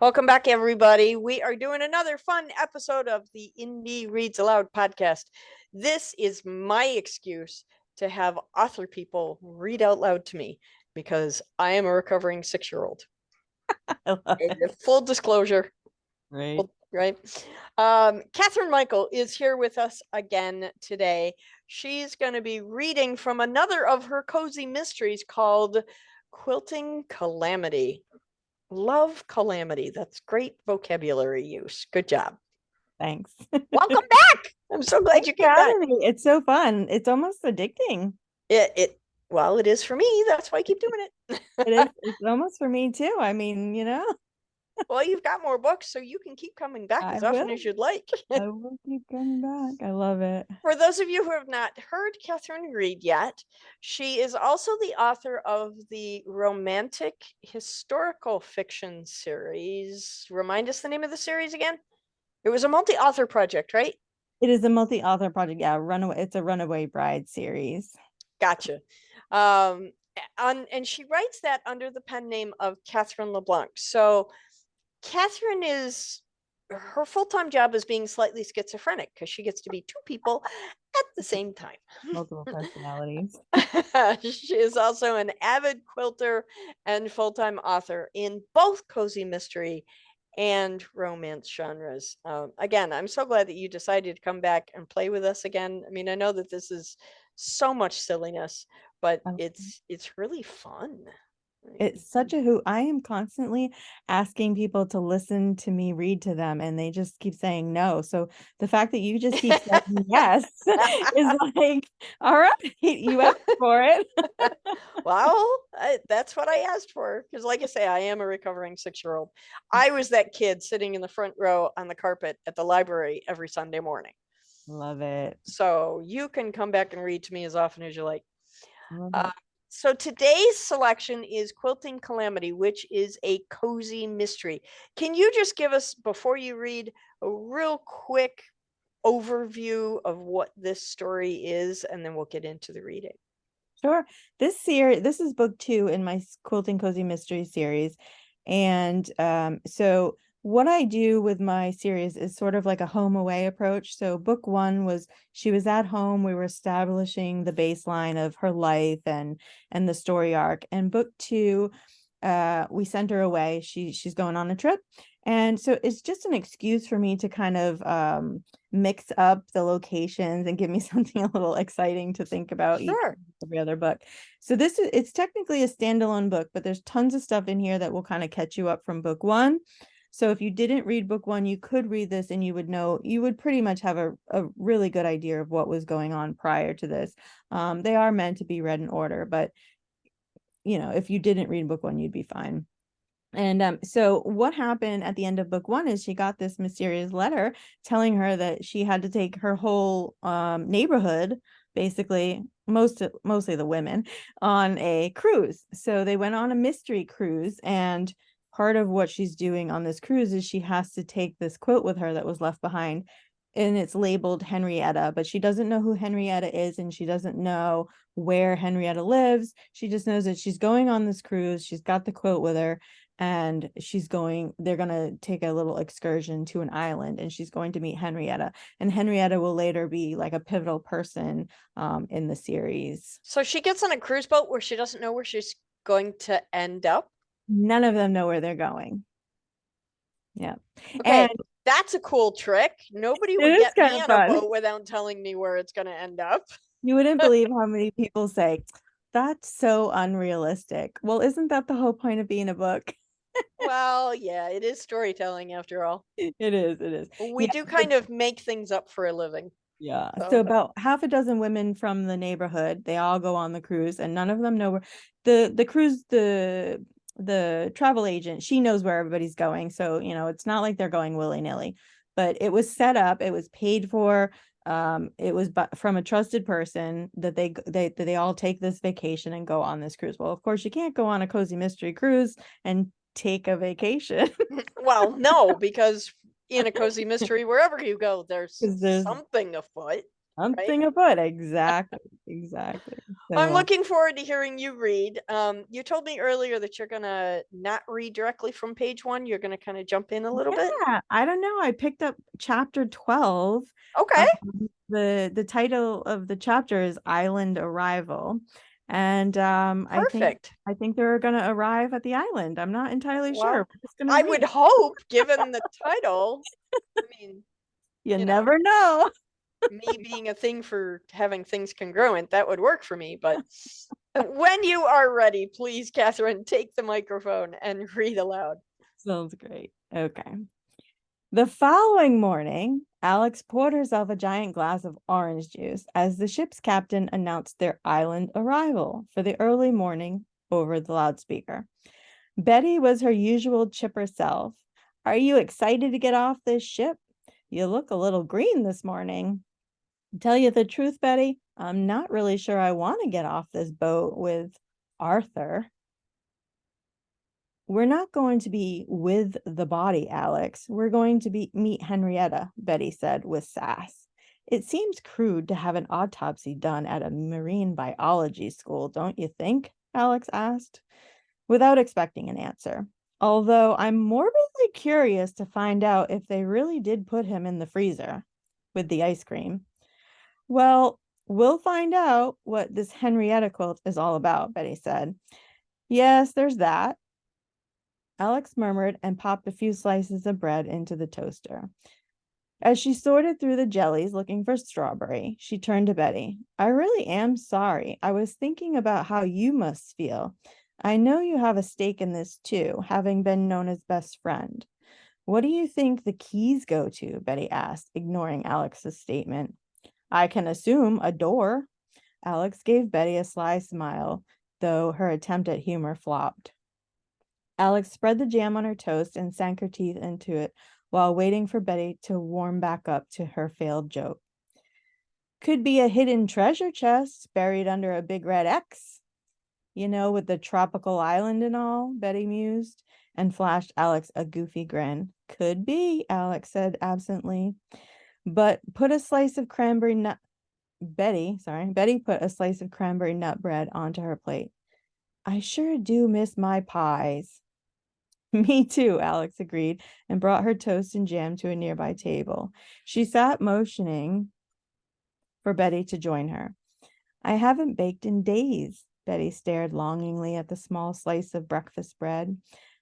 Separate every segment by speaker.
Speaker 1: Welcome back, everybody. We are doing another fun episode of the Indie Reads Aloud podcast. This is my excuse to have author people read out loud to me because I am a recovering 6-year-old.
Speaker 2: I love it.
Speaker 1: Full disclosure,
Speaker 2: Right.
Speaker 1: right? Kathryn Mykel is here with us again today. She's going to be reading from another of her cozy mysteries called Quilting Calamity. Love calamity. That's great vocabulary use. Good job.
Speaker 2: Thanks.
Speaker 1: Welcome back. I'm so glad you came back.
Speaker 2: It's so fun. It's almost addicting.
Speaker 1: Well, it is for me. That's why I keep doing it.
Speaker 2: It is. It's almost for me too.
Speaker 1: Well, you've got more books, so you can keep coming back
Speaker 2: I
Speaker 1: as often as
Speaker 2: will.
Speaker 1: you'd like.
Speaker 2: I will keep coming back. I love it.
Speaker 1: For those of you who have not heard Kathryn read yet, she is also the author of the romantic historical fiction series. Remind us the name of the series again? It was a multi-author project, right?
Speaker 2: It is a multi-author project. Yeah, Runaway. It's a Runaway Bride series.
Speaker 1: Gotcha. And she writes that under the pen name of Kathryn LeBlanc. So Kathryn her full-time job is being slightly schizophrenic because she gets to be two people at the same time.
Speaker 2: Multiple personalities.
Speaker 1: She is also an avid quilter and full-time author in both cozy mystery and romance genres. Again, I'm so glad that you decided to come back and play with us again. I mean, I know that this is so much silliness, but it's really fun.
Speaker 2: It's such a hoot. I am constantly asking people to listen to me read to them, and they just keep saying no. So the fact that you just keep saying yes is like, all right, you asked for it.
Speaker 1: Well, that's what I asked for. Because, like I say, I am a recovering 6-year-old. I was that kid sitting in the front row on the carpet at the library every Sunday morning.
Speaker 2: Love it.
Speaker 1: So you can come back and read to me as often as you like.
Speaker 2: Love it.
Speaker 1: So today's selection is Quilting Calamity, which is a cozy mystery. Can you just give us, before you read, a real quick overview of what this story is, and then we'll get into the reading.
Speaker 2: Sure. This is book 2 in my Quilting Cozy Mystery series. And so what I do with my series is sort of like a home away approach. So book 1 was she was at home. We were establishing the baseline of her life and the story arc. And book 2, we sent her away. She's going on a trip. And so it's just an excuse for me to kind of mix up the locations and give me something a little exciting to think about.
Speaker 1: Sure.
Speaker 2: Every other book. So it's technically a standalone book, but there's tons of stuff in here that will kind of catch you up from book 1. So if you didn't read book 1, you could read this and you would pretty much have a really good idea of what was going on prior to this. They are meant to be read in order, but if you didn't read book 1, you'd be fine. And so what happened at the end of book 1 is she got this mysterious letter telling her that she had to take her whole neighborhood, basically mostly the women, on a cruise. So they went on a mystery cruise, and part of what she's doing on this cruise is she has to take this quilt with her that was left behind, and it's labeled Henrietta, but she doesn't know who Henrietta is, and she doesn't know where Henrietta lives. She just knows that she's going on this cruise. She's got the quilt with her, and they're going to take a little excursion to an island, and she's going to meet Henrietta, and Henrietta will later be like a pivotal person in the series.
Speaker 1: So she gets on a cruise boat where she doesn't know where she's going to end up.
Speaker 2: None of them know where they're going. Yeah.
Speaker 1: Okay, and that's a cool trick. Nobody would get me on a boat without telling me where it's going to end up.
Speaker 2: You wouldn't believe how many people say, that's so unrealistic. Well, isn't that the whole point of being a book?
Speaker 1: Well, yeah, it is storytelling after all.
Speaker 2: It is.
Speaker 1: We do kind of make things up for a living.
Speaker 2: Yeah. So about half a dozen women from the neighborhood, they all go on the cruise, and none of them know where the cruise, the travel agent, she knows where everybody's going. So, it's not like they're going willy-nilly, but it was set up, it was paid for. It was from a trusted person that they all take this vacation and go on this cruise. Well, of course, you can't go on a cozy mystery cruise and take a vacation.
Speaker 1: Well, no, because in a cozy mystery, wherever you go, there's something afoot. right?
Speaker 2: Something afoot. Exactly. Exactly.
Speaker 1: I'm
Speaker 2: So,
Speaker 1: looking forward to hearing you read. You told me earlier that you're gonna not read directly from page one. You're gonna kind of jump in a little bit.
Speaker 2: yeah, I don't know. I picked up chapter 12.
Speaker 1: Okay,
Speaker 2: The title of the chapter is Island Arrival. And
Speaker 1: perfect.
Speaker 2: I think they're gonna arrive at the island. I'm not entirely sure.
Speaker 1: Well,
Speaker 2: We're just gonna
Speaker 1: I would
Speaker 2: wait.
Speaker 1: hope, given the title, I mean,
Speaker 2: You
Speaker 1: you know,
Speaker 2: never know.
Speaker 1: me being a thing for having things congruent, that would work for me. But when you are ready, please, Kathryn, take the microphone and read aloud.
Speaker 2: Sounds great. Okay. The following morning, Alex poured herself a giant glass of orange juice as the ship's captain announced their island arrival for the early morning over the loudspeaker. Betty was her usual chipper self. Are you excited to get off this ship? You look a little green this morning. Tell you the truth, Betty, I'm not really sure I want to get off this boat with Arthur. We're not going to be with the body, Alex. We're going to meet Henrietta, Betty said with sass. It seems crude to have an autopsy done at a marine biology school, don't you think? Alex asked, without expecting an answer. Although I'm morbidly curious to find out if they really did put him in the freezer with the ice cream. Well, we'll find out what this Henrietta quilt is all about, Betty said. Yes, there's that. Alex murmured and popped a few slices of bread into the toaster. As she sorted through the jellies looking for strawberry, she turned to Betty. I really am sorry. I was thinking about how you must feel. I know you have a stake in this too, having been Nona's best friend. What do you think the keys go to? Betty asked, ignoring Alex's statement. I can assume a door. Alex gave Betty a sly smile, though her attempt at humor flopped. Alex spread the jam on her toast and sank her teeth into it while waiting for Betty to warm back up to her failed joke. Could be a hidden treasure chest buried under a big red X, with the tropical island and all, Betty mused and flashed Alex a goofy grin. Could be, Alex said absently. But put a slice of cranberry nut Betty put a slice of cranberry nut bread onto her plate. I sure do miss my pies. Me too, Alex agreed and brought her toast and jam to a nearby table. She sat motioning for Betty to join her. I haven't baked in days. Betty stared longingly at the small slice of breakfast bread.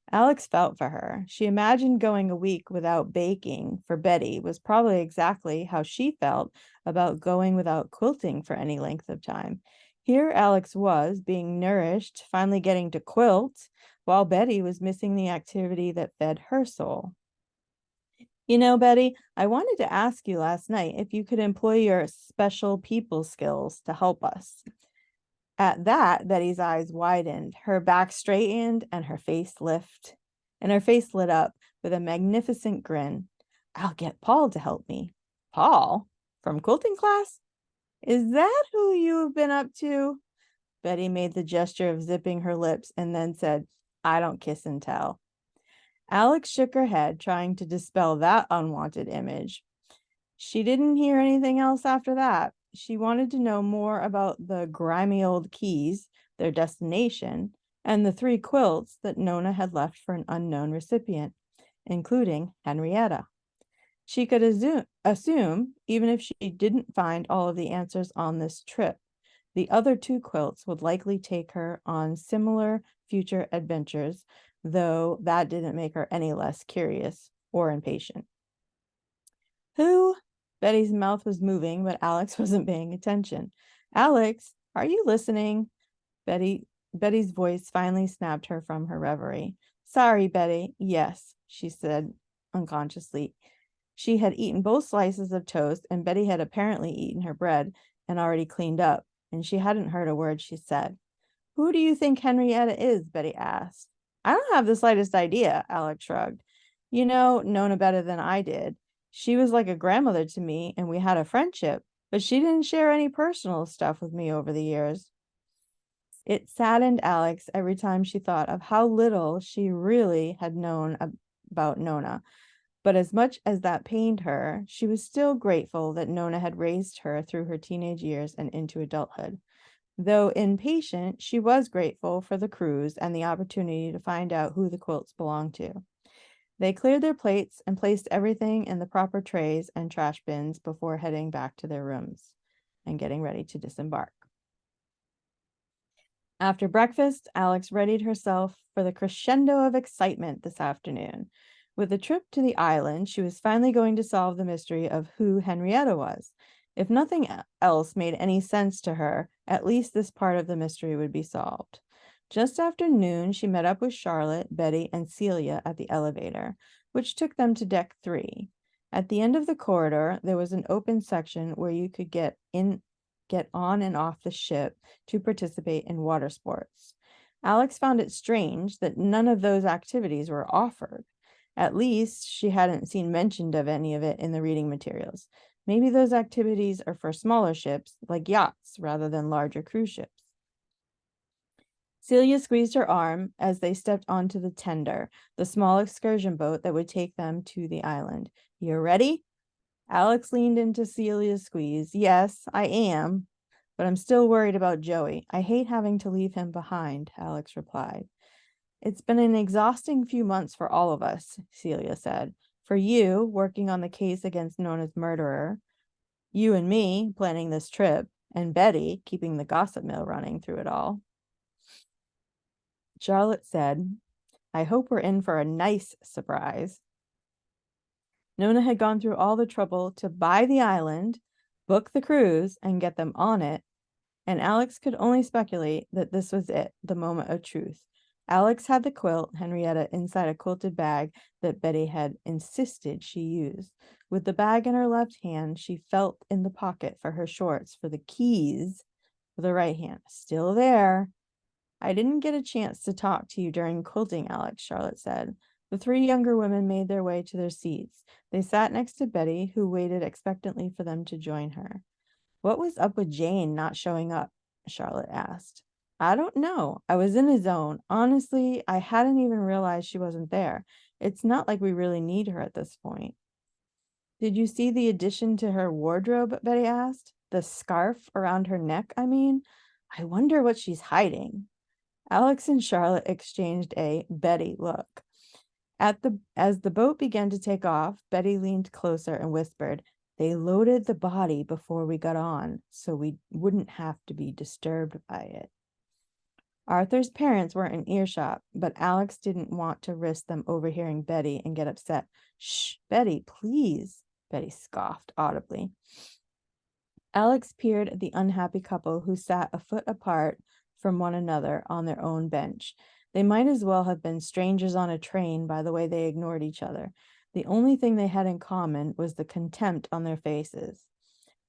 Speaker 2: Alex felt for her. She imagined going a week without baking for Betty was probably exactly how she felt about going without quilting for any length of time. Here Alex was, being nourished, finally getting to quilt, while Betty was missing the activity that fed her soul. Betty, I wanted to ask you last night if you could employ your special people skills to help us. At that, Betty's eyes widened, her back straightened, and her face lit up with a magnificent grin. I'll get Paul to help me. Paul? From quilting class? Is that who you've been up to? Betty made the gesture of zipping her lips and then said, I don't kiss and tell. Alex shook her head, trying to dispel that unwanted image. She didn't hear anything else after that. She wanted to know more about the grimy old keys, their destination, and the 3 quilts that Nona had left for an unknown recipient, including Henrietta. She could assume, even if she didn't find all of the answers on this trip, the other 2 quilts would likely take her on similar future adventures, though that didn't make her any less curious or impatient. Who? Betty's mouth was moving, but Alex wasn't paying attention. Alex, are you listening? Betty's voice finally snapped her from her reverie. Sorry, Betty. Yes, she said unconsciously. She had eaten both slices of toast, and Betty had apparently eaten her bread and already cleaned up, and she hadn't heard a word she said. Who do you think Henrietta is? Betty asked. I don't have the slightest idea, Alex shrugged. You know Nona better than I did. She was like a grandmother to me, and we had a friendship, but she didn't share any personal stuff with me over the years. It saddened Alex every time she thought of how little she really had known about Nona. But as much as that pained her, she was still grateful that Nona had raised her through her teenage years and into adulthood. Though impatient, she was grateful for the cruise and the opportunity to find out who the quilts belonged to. They cleared their plates and placed everything in the proper trays and trash bins before heading back to their rooms and getting ready to disembark. After breakfast, Alex readied herself for the crescendo of excitement this afternoon. With the trip to the island, she was finally going to solve the mystery of who Henrietta was. If nothing else made any sense to her, at least this part of the mystery would be solved. Just after noon, she met up with Charlotte, Betty, and Celia at the elevator, which took them to deck 3. At the end of the corridor, there was an open section where you could get on and off the ship to participate in water sports. Alex found it strange that none of those activities were offered. At least she hadn't seen mentioned of any of it in the reading materials. Maybe those activities are for smaller ships, like yachts, rather than larger cruise ships. Celia squeezed her arm as they stepped onto the tender, the small excursion boat that would take them to the island. "You ready?" Alex leaned into Celia's squeeze. "Yes, I am, but I'm still worried about Joey. I hate having to leave him behind," Alex replied. "It's been an exhausting few months for all of us," Celia said. "For you, working on the case against Nona's murderer, you and me planning this trip, and Betty keeping the gossip mill running through it all." Charlotte said, "I hope we're in for a nice surprise." Nona had gone through all the trouble to buy the island, book the cruise, and get them on it, and Alex could only speculate that this was it, the moment of truth. Alex had the quilt, Henrietta, inside a quilted bag that Betty had insisted she use. With the bag in her left hand, she felt in the pocket for her shorts for the keys with the right hand. "Still there." "I didn't get a chance to talk to you during quilting, Alex," Charlotte said. The 3 younger women made their way to their seats. They sat next to Betty, who waited expectantly for them to join her. "What was up with Jane not showing up?" Charlotte asked. "I don't know. I was in a zone. Honestly, I hadn't even realized she wasn't there. It's not like we really need her at this point." "Did you see the addition to her wardrobe?" Betty asked. "The scarf around her neck, I mean. I wonder what she's hiding." Alex and Charlotte exchanged a Betty look. As the boat began to take off, Betty leaned closer and whispered, "They loaded the body before we got on, so we wouldn't have to be disturbed by it." Arthur's parents weren't in earshot, but Alex didn't want to risk them overhearing Betty and get upset. "Shh, Betty, please," Betty scoffed audibly. Alex peered at the unhappy couple who sat a foot apart from one another on their own bench. They might as well have been strangers on a train by the way they ignored each other. The only thing they had in common was the contempt on their faces.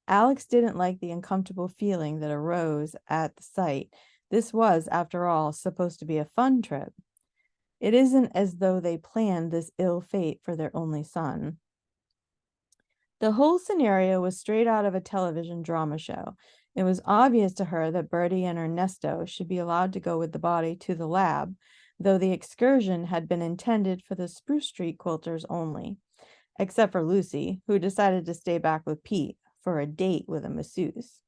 Speaker 2: Alex didn't like the uncomfortable feeling that arose at the sight. This was, after all, supposed to be a fun trip. It isn't as though they planned this ill fate for their only son. The whole scenario was straight out of a television drama show. It was obvious to her that Bertie and Ernesto should be allowed to go with the body to the lab, though the excursion had been intended for the Spruce Street quilters only, except for Lucy, who decided to stay back with Pete for a date with a masseuse.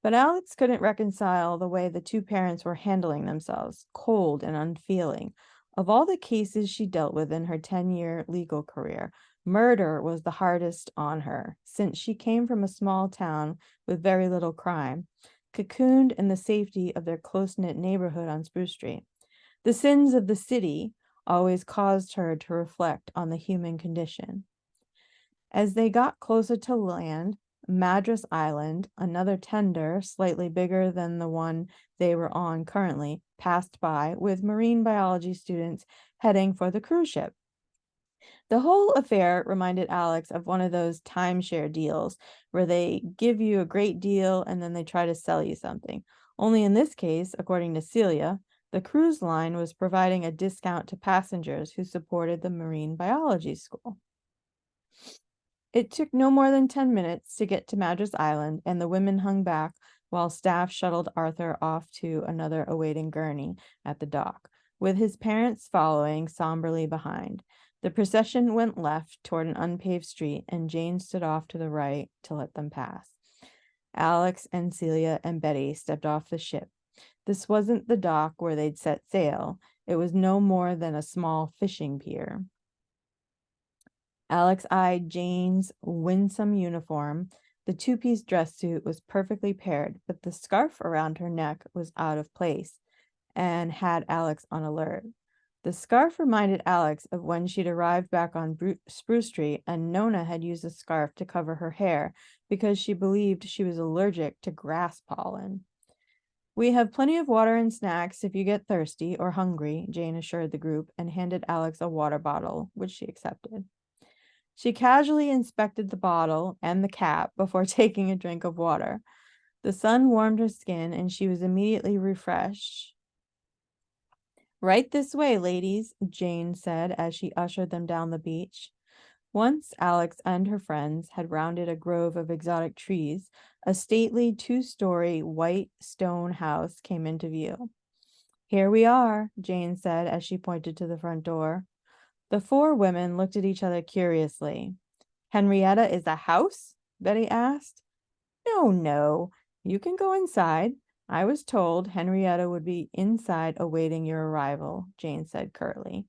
Speaker 2: But Alex couldn't reconcile the way the 2 parents were handling themselves, cold and unfeeling. Of all the cases she dealt with in her 10-year legal career, murder was the hardest on her, since she came from a small town with very little crime, cocooned in the safety of their close-knit neighborhood on Spruce Street. The sins of the city always caused her to reflect on the human condition. As they got closer to land, Madras Island, another tender, slightly bigger than the one they were on currently, passed by with marine biology students heading for the cruise ship. The whole affair reminded Alex of one of those timeshare deals where they give you a great deal and then they try to sell you something. Only in this case, according to Celia, the cruise line was providing a discount to passengers who supported the marine biology school. It took no more than 10 minutes to get to Madras Island, and the women hung back while staff shuttled Arthur off to another awaiting gurney at the dock, with his parents following somberly behind. The procession went left toward an unpaved street, and Jane stood off to the right to let them pass. Alex and Celia and Betty stepped off the ship. This wasn't the dock where they'd set sail. It was no more than a small fishing pier. Alex eyed Jane's winsome uniform. The two-piece dress suit was perfectly paired, but the scarf around her neck was out of place and had Alex on alert. The scarf reminded Alex of when she'd arrived back on Spruce Street and Nona had used a scarf to cover her hair because she believed she was allergic to grass pollen. We have plenty of water and snacks if you get thirsty or hungry, Jane assured the group and handed Alex a water bottle, which she accepted. She casually inspected the bottle and the cap before taking a drink of water. The sun warmed her skin and she was immediately refreshed. Right this way, ladies, Jane said as she ushered them down the beach. Once Alex and her friends had rounded a grove of exotic trees, a stately two-story white stone house came into view. Here we are, Jane said as she pointed to the front door. The four women looked at each other curiously. Henrietta is a house? Betty asked. No, you can go inside. I was told Henrietta would be inside awaiting your arrival, Jane said curtly.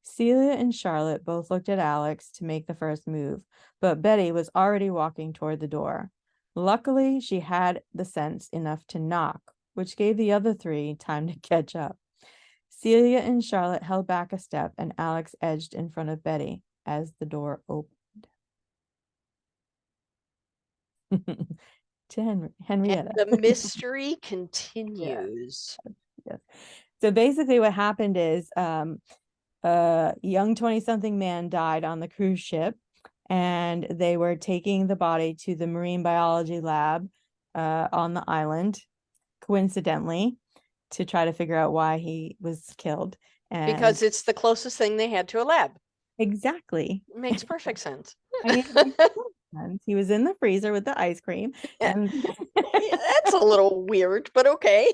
Speaker 2: Celia and Charlotte both looked at Alex to make the first move, but Betty was already walking toward the door. Luckily, she had the sense enough to knock, which gave the other three time to catch up. Celia and Charlotte held back a step, and Alex edged in front of Betty as the door opened. To Henrietta.
Speaker 1: The mystery continues.
Speaker 2: Yes. So basically what happened is a young 20-something man died on the cruise ship, and they were taking the body to the marine biology lab on the island, coincidentally, to try to figure out why he was killed. And
Speaker 1: because it's the closest thing they had to a lab.
Speaker 2: Exactly.
Speaker 1: It makes perfect sense.
Speaker 2: I mean, he was in the freezer with the ice cream, and
Speaker 1: that's a little weird, but okay.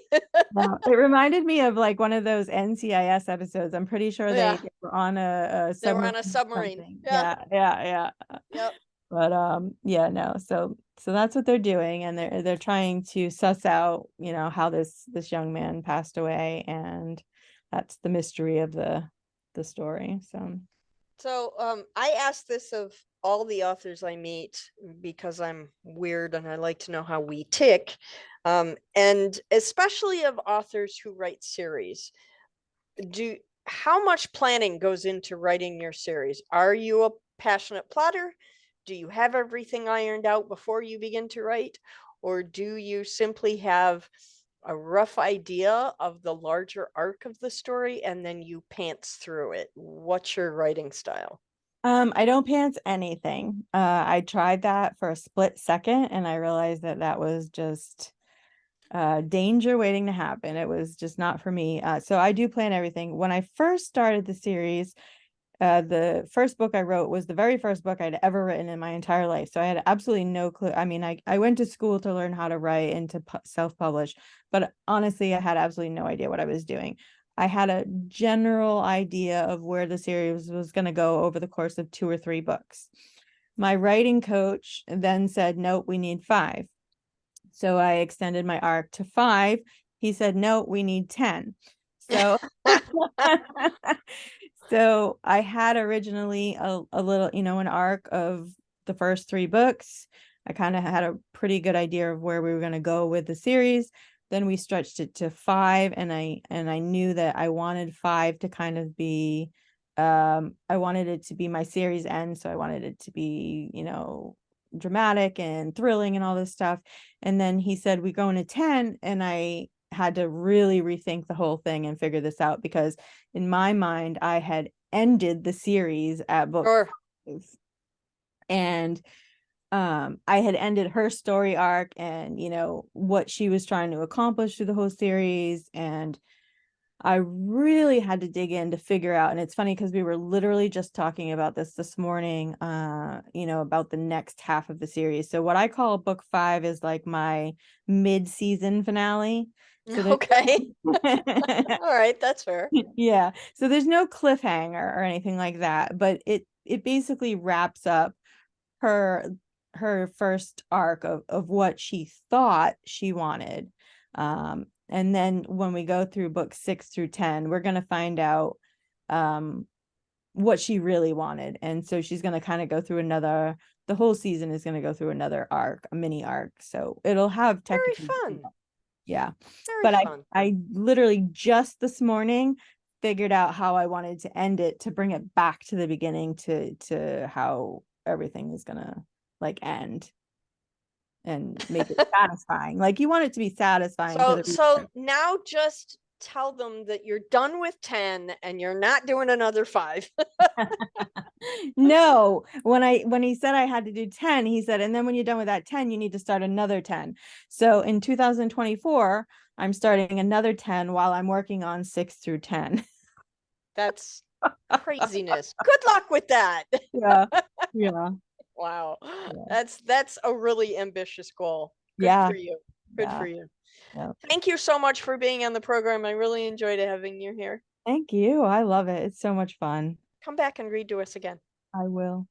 Speaker 2: Well, it reminded me of like one of those NCIS episodes. I'm pretty sure
Speaker 1: Yeah.
Speaker 2: they were on a
Speaker 1: They were
Speaker 2: submarine.
Speaker 1: on a submarine.
Speaker 2: Something.
Speaker 1: Yeah.
Speaker 2: Yeah.
Speaker 1: Yep.
Speaker 2: But yeah, no. So that's what they're doing, and they're trying to suss out, how this young man passed away, and that's the mystery of the story.
Speaker 1: So I ask this of all the authors I meet because I'm weird and I like to know how we tick. And especially of authors who write series. How much planning goes into writing your series? Are you a passionate plotter? Do you have everything ironed out before you begin to write? Or do you simply have a rough idea of the larger arc of the story and then you pants through it? What's your writing style?
Speaker 2: I don't pants anything. I tried that for a split second, and I realized that was just danger waiting to happen. It was just not for me. So I do plan everything. When I first started the series, the first book I wrote was the very first book I'd ever written in my entire life. So I had absolutely no clue. I mean, I went to school to learn how to write and to self-publish, but honestly, I had absolutely no idea what I was doing. I had a general idea of where the series was going to go over the course of 2 or 3 books. My writing coach then said, nope, we need 5. So I extended my arc to 5. He said, no, we need 10. So so I had originally a little, an arc of the first 3 books. I kind of had a pretty good idea of where we were going to go with the series. Then we stretched it to 5, and I knew that I wanted 5 to kind of be, I wanted it to be my series end. So I wanted it to be, dramatic and thrilling and all this stuff. And then he said, we go into 10, and I had to really rethink the whole thing and figure this out, because in my mind, I had ended the series at book 5. And I had ended her story arc and, what she was trying to accomplish through the whole series. And I really had to dig in to figure out. And it's funny because we were literally just talking about this morning, about the next half of the series. So what I call book 5 is like my mid-season finale. So there's
Speaker 1: Okay. All right, that's fair.
Speaker 2: yeah. So there's no cliffhanger or anything like that, but it basically wraps up her first arc of what she thought she wanted. And then when we go through book 6 through 10, we're gonna find out what she really wanted. And so she's gonna kind of go through the whole season is gonna go through another arc, a mini arc. So it'll have
Speaker 1: Very
Speaker 2: technically
Speaker 1: fun.
Speaker 2: yeah.
Speaker 1: Very
Speaker 2: But
Speaker 1: fun.
Speaker 2: I literally just this morning figured out how I wanted to end it to bring it back to the beginning to how everything is gonna like end and make it satisfying. Like you want it to be satisfying to
Speaker 1: So
Speaker 2: the
Speaker 1: so
Speaker 2: reader.
Speaker 1: now just tell them that you're done with 10 and you're not doing another 5.
Speaker 2: No, when he said I had to do 10, he said, and then when you're done with that 10, you need to start another 10. So in 2024, I'm starting another 10 while I'm working on 6 through 10.
Speaker 1: That's craziness. Good luck with that.
Speaker 2: Yeah. Yeah.
Speaker 1: Wow.
Speaker 2: Yeah.
Speaker 1: That's a really ambitious goal. Good
Speaker 2: Yeah.
Speaker 1: for you. Good
Speaker 2: Yeah.
Speaker 1: for you.
Speaker 2: Yeah.
Speaker 1: Thank you so much for being on the program. I really enjoyed having you here.
Speaker 2: Thank you. I love it. It's so much fun.
Speaker 1: Come back and read to us again.
Speaker 2: I will.